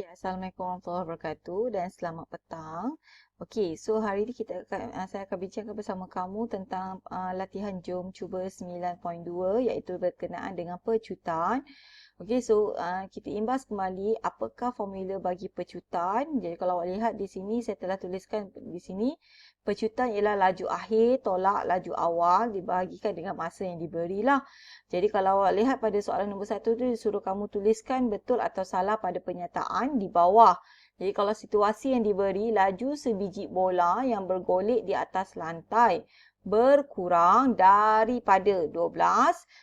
Okay, Assalamualaikum warahmatullahi wabarakatuh dan selamat petang. Okay, so hari ini saya akan bincangkan bersama kamu tentang latihan jom cuba 9.2 iaitu berkenaan dengan pecutan. Okay, so kita imbas kembali apakah formula bagi pecutan. Jadi kalau awak lihat di sini saya telah tuliskan di sini pecutan ialah laju akhir tolak laju awal dibahagikan dengan masa yang diberilah. Jadi kalau awak lihat pada soalan nombor 1 tu disuruh kamu tuliskan betul atau salah pada pernyataan di bawah. Jadi kalau situasi yang diberi laju sebiji bola yang bergolek di atas lantai berkurang daripada 12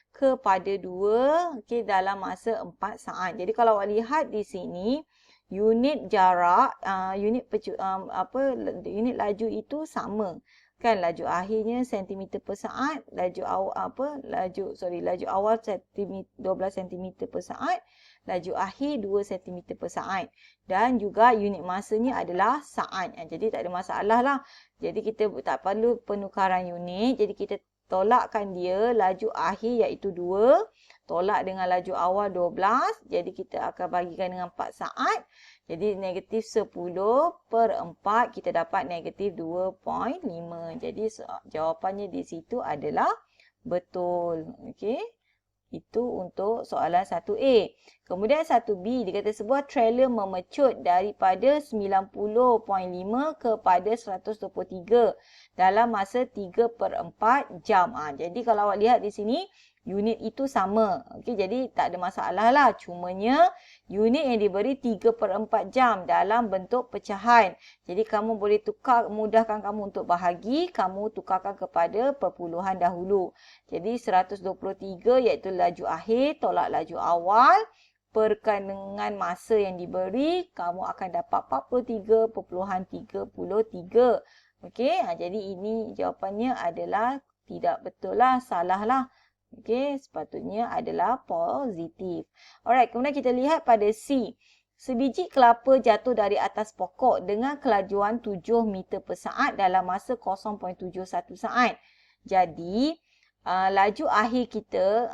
kepada 2 dalam masa 4 saat. Jadi kalau awak lihat di sini unit jarak unit laju itu sama. Kan laju akhirnya cm per saat, laju awal 12 cm per saat, laju akhir 2 cm per saat. Dan juga unit masanya adalah saat. Jadi tak ada masalah lah. Jadi kita tak perlu penukaran unit. Jadi kita tolakkan dia laju akhir iaitu 2. Tolak dengan laju awal 12. Jadi kita akan bagikan dengan 4 saat. Jadi negatif 10 per 4 kita dapat negatif 2.5. Jadi jawapannya di situ adalah betul. Okey. Itu untuk soalan 1A. Kemudian 1B, dia kata sebuah trailer memecut daripada 90.5 kepada 123 dalam masa 3/4 jam. Jadi kalau awak lihat di sini, unit itu sama. Okey, jadi tak ada masalah lah. Cumanya unit yang diberi 3/4 jam dalam bentuk pecahan. Jadi kamu boleh tukar, mudahkan kamu untuk bahagi, kamu tukarkan kepada perpuluhan dahulu. Jadi 123 iaitu laju akhir tolak laju awal. Perkan dengan masa yang diberi, kamu akan dapat 43.33. Okey, jadi ini jawapannya adalah tidak betul lah, salah lah. Okey, sepatutnya adalah positif. Alright, kemudian kita lihat pada C. Sebiji kelapa jatuh dari atas pokok dengan kelajuan 7 meter per saat dalam masa 0.71 saat. Jadi, laju akhir kita,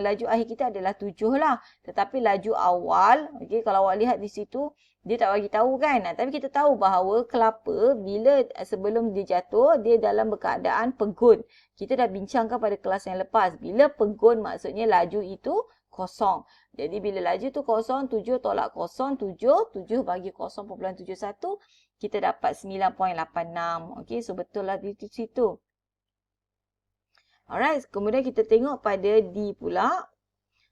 laju akhir kita adalah 7 lah. Tetapi laju awal, kalau awak lihat di situ, dia tak bagi tahu kan. Tapi kita tahu bahawa kelapa bila sebelum dia jatuh, dia dalam keadaan pegun. Kita dah bincangkan pada kelas yang lepas. Bila pegun maksudnya laju itu kosong. Jadi bila laju tu kosong, 7 tolak kosong, 7 bagi 0.71, kita dapat 9.86. Okey, so betul lah di situ. Alright, kemudian kita tengok pada D pula.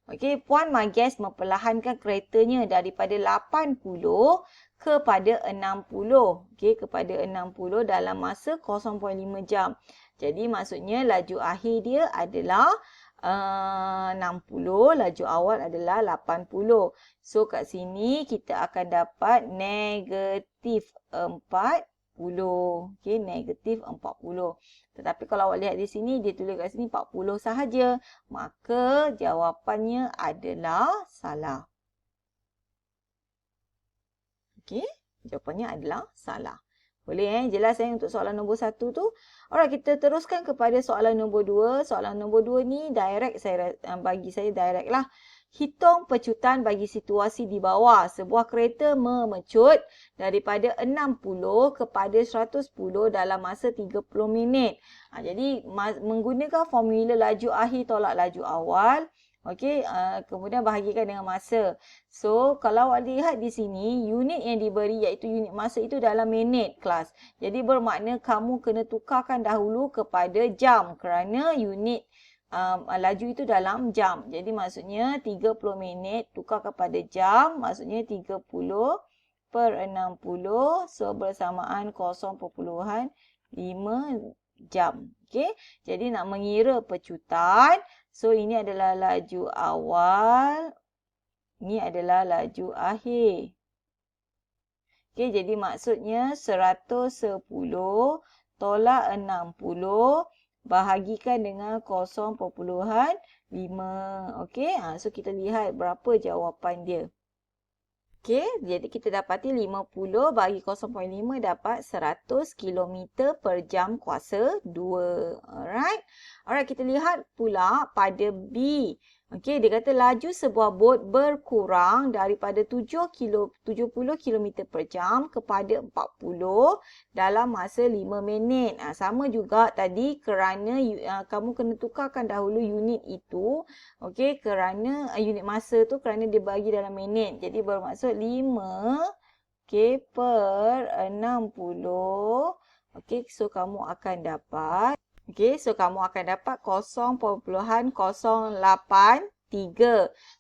Okey, Puan Mages memperlahankan keretanya daripada 80 kepada 60. Okey, kepada 60 dalam masa 0.5 jam. Jadi maksudnya laju akhir dia adalah 60, laju awal adalah 80. So kat sini kita akan dapat negatif 40. Okey, negatif 40. Tetapi kalau awak lihat di sini, dia tulis kat sini 40 sahaja. Maka jawapannya adalah salah. Okey, jawapannya adalah salah. Boleh jelas untuk soalan nombor 1 tu. Alright, kita teruskan kepada soalan nombor 2. Soalan nombor 2 ni direct bagi saya direct lah. Hitung pecutan bagi situasi di bawah. Sebuah kereta memecut daripada 60 kepada 110 dalam masa 30 minit. Jadi menggunakan formula laju akhir tolak laju awal. Okey, kemudian bahagikan dengan masa. So, kalau awak lihat di sini, unit yang diberi iaitu unit masa itu dalam minit kelas. Jadi bermakna kamu kena tukarkan dahulu kepada jam kerana unit laju itu dalam jam. Jadi maksudnya 30 minit tukar kepada jam, maksudnya 30 per 60, so bersamaan 0.5 jam. Okey, jadi nak mengira pecutan, so ini adalah laju awal, ini adalah laju akhir. Okey, jadi maksudnya 110 tolak 60 bahagikan dengan 0.5. Okey, so kita lihat berapa jawapan dia. Okey, jadi kita dapati 50 bagi 0.5 dapat 100 km per jam kuasa 2. Alright. Alright, kita lihat pula pada B. Okey, dia kata laju sebuah bot berkurang daripada 70 km per jam kepada 40 dalam masa 5 minit. Sama juga tadi kerana kamu kena tukarkan dahulu unit itu. Okey, kerana unit masa tu kerana dia bagi dalam minit. Jadi bermaksud 5 per 60. Okey, so kamu akan dapat so kamu akan dapat 0.083.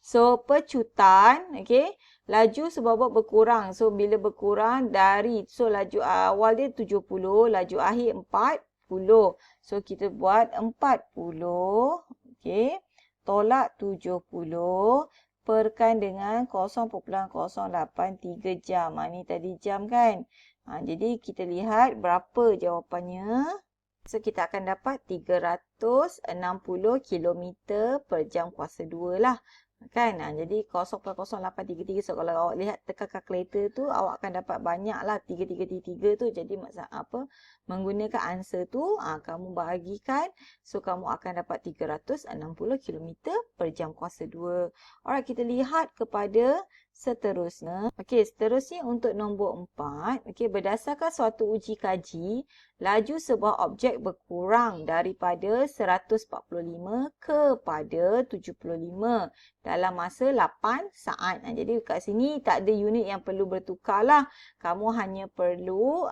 So, pecutan, laju sebuah bot berkurang. So, bila berkurang laju awal dia 70, laju akhir 40. So, kita buat 40, tolak 70, perkan dengan 0.083 jam. Ni tadi jam kan? Jadi, kita lihat berapa jawapannya. So, kita akan dapat 360 km per jam kuasa 2 lah. Kan? Jadi, 0.0833. So, kalau awak lihat tekan kalkulator tu, awak akan dapat banyak lah 3333 tu. Jadi, menggunakan answer tu, kamu bahagikan. So, kamu akan dapat 360 km per jam kuasa 2. Alright, kita lihat kepada seterusnya. Seterusnya untuk nombor 4. Berdasarkan suatu uji kaji, laju sebuah objek berkurang daripada 145 kepada 75 dalam masa 8 saat. Jadi kat sini tak ada unit yang perlu bertukar lah. Kamu hanya perlu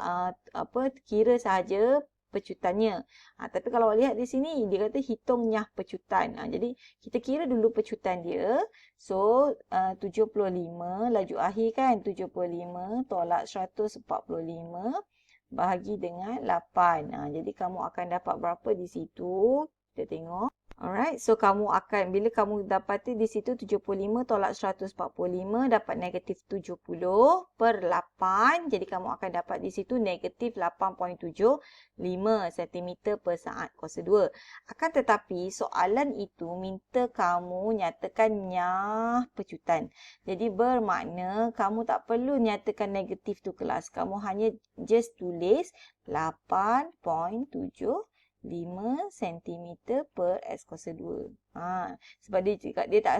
kira sahaja pecutannya. Tapi kalau awak lihat di sini, dia kata hitung nyah pecutan. Jadi, kita kira dulu pecutan dia. So, 75, laju akhir kan, 75 tolak 145 bahagi dengan 8. Jadi, kamu akan dapat berapa di situ? Kita tengok. Alright, so bila kamu dapati di situ 75 tolak 145 dapat negatif 70 per 8. Jadi kamu akan dapat di situ negatif 8.75 cm per saat kuasa 2. Akan tetapi soalan itu minta kamu nyatakan nyah pecutan. Jadi bermakna kamu tak perlu nyatakan negatif tu kelas. Kamu hanya just tulis 8.75 cm per S kuasa 2. Sebab dia tak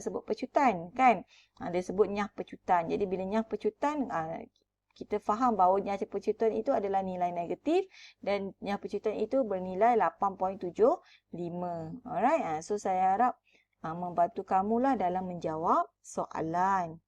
sebut pecutan kan. Dia sebut nyah pecutan. Jadi bila nyah pecutan, kita faham bahawa nyah pecutan itu adalah nilai negatif dan nyah pecutan itu bernilai 8.75. Alright, so saya harap membantu kamulah dalam menjawab soalan.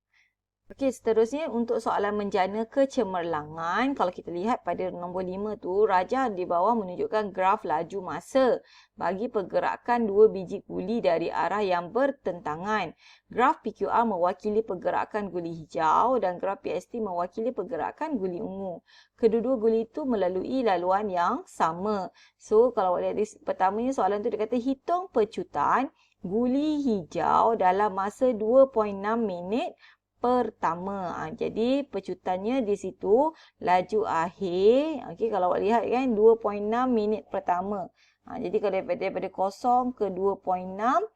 Seterusnya untuk soalan menjana kecemerlangan. Kalau kita lihat pada nombor 5 tu, rajah di bawah menunjukkan graf laju masa bagi pergerakan dua biji guli dari arah yang bertentangan. Graf PQR mewakili pergerakan guli hijau dan graf PST mewakili pergerakan guli ungu. Kedua-dua guli itu melalui laluan yang sama. So, kalau lihat di pertamanya soalan tu dia kata hitung pecutan guli hijau dalam masa 2.6 minit pertama. Jadi pecutannya di situ laju akhir. Kalau awak lihat kan 2.6 minit pertama. Jadi kalau daripada 0 ke 2.6,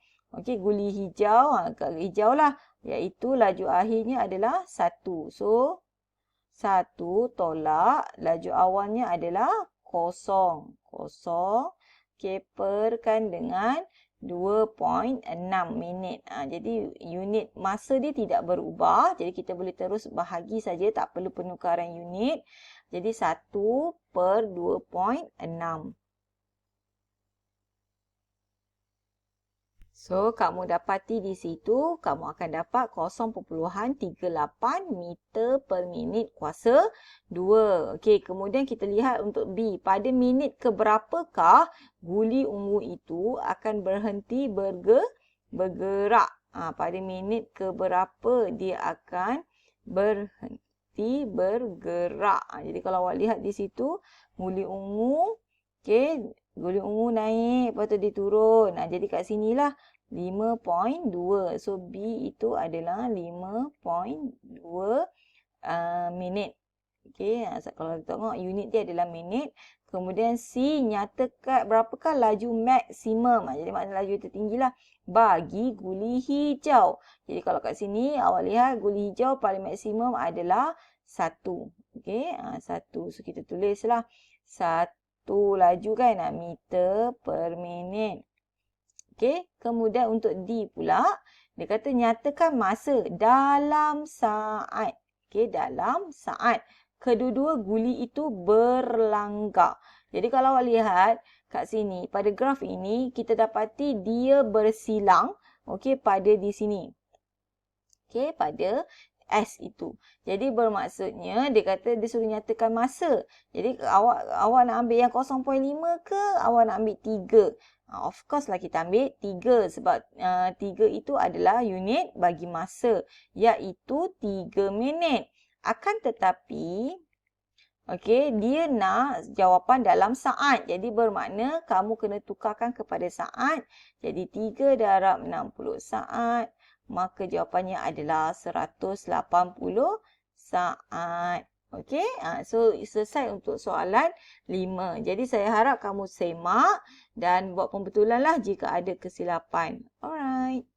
guli hijau, hijau lah, iaitu laju akhirnya adalah 1. So 1 tolak laju awalnya adalah 0. Perkan dengan 2.6 minit. Jadi unit masa dia tidak berubah. Jadi kita boleh terus bahagi saja, tak perlu penukaran unit. Jadi 1 per 2.6. So, kamu dapati di situ, kamu akan dapat 0.38 meter per minit kuasa 2. Kemudian kita lihat untuk B. Pada minit keberapakah guli ungu itu akan berhenti bergerak? Pada minit keberapa dia akan berhenti bergerak? Jadi kalau awak lihat di situ, guli ungu, guli ungu naik, lepas tu dia turun. Jadi kat sinilah 5.2. So, B itu adalah 5.2 minit. Kalau kita tengok unit dia adalah minit. Kemudian C, nyatakan berapakah laju maksimum. Jadi maknanya laju tertinggi lah bagi guli hijau. Jadi kalau kat sini awak lihat guli hijau paling maksimum adalah 1. 1. So kita tulislah 1 laju kan, meter per minit. Okey, kemudian untuk D pula, dia kata nyatakan masa dalam saat. Okey, dalam saat. Kedua-dua guli itu berlangkah. Jadi kalau awak lihat kat sini, pada graf ini, kita dapati dia bersilang, okey, pada di sini. Okey, pada S itu. Jadi bermaksudnya dia kata dia suruh nyatakan masa. Jadi awak nak ambil yang 0.5 ke awak nak ambil 3? Of course lah kita ambil 3 sebab 3 itu adalah unit bagi masa, iaitu 3 minit. Akan tetapi okey, dia nak jawapan dalam saat. Jadi bermakna kamu kena tukarkan kepada saat. Jadi 3 darab 60 saat. Maka jawapannya adalah 180 saat. Okey, so selesai untuk soalan 5. Jadi saya harap kamu semak dan buat pembetulanlah jika ada kesilapan. Alright.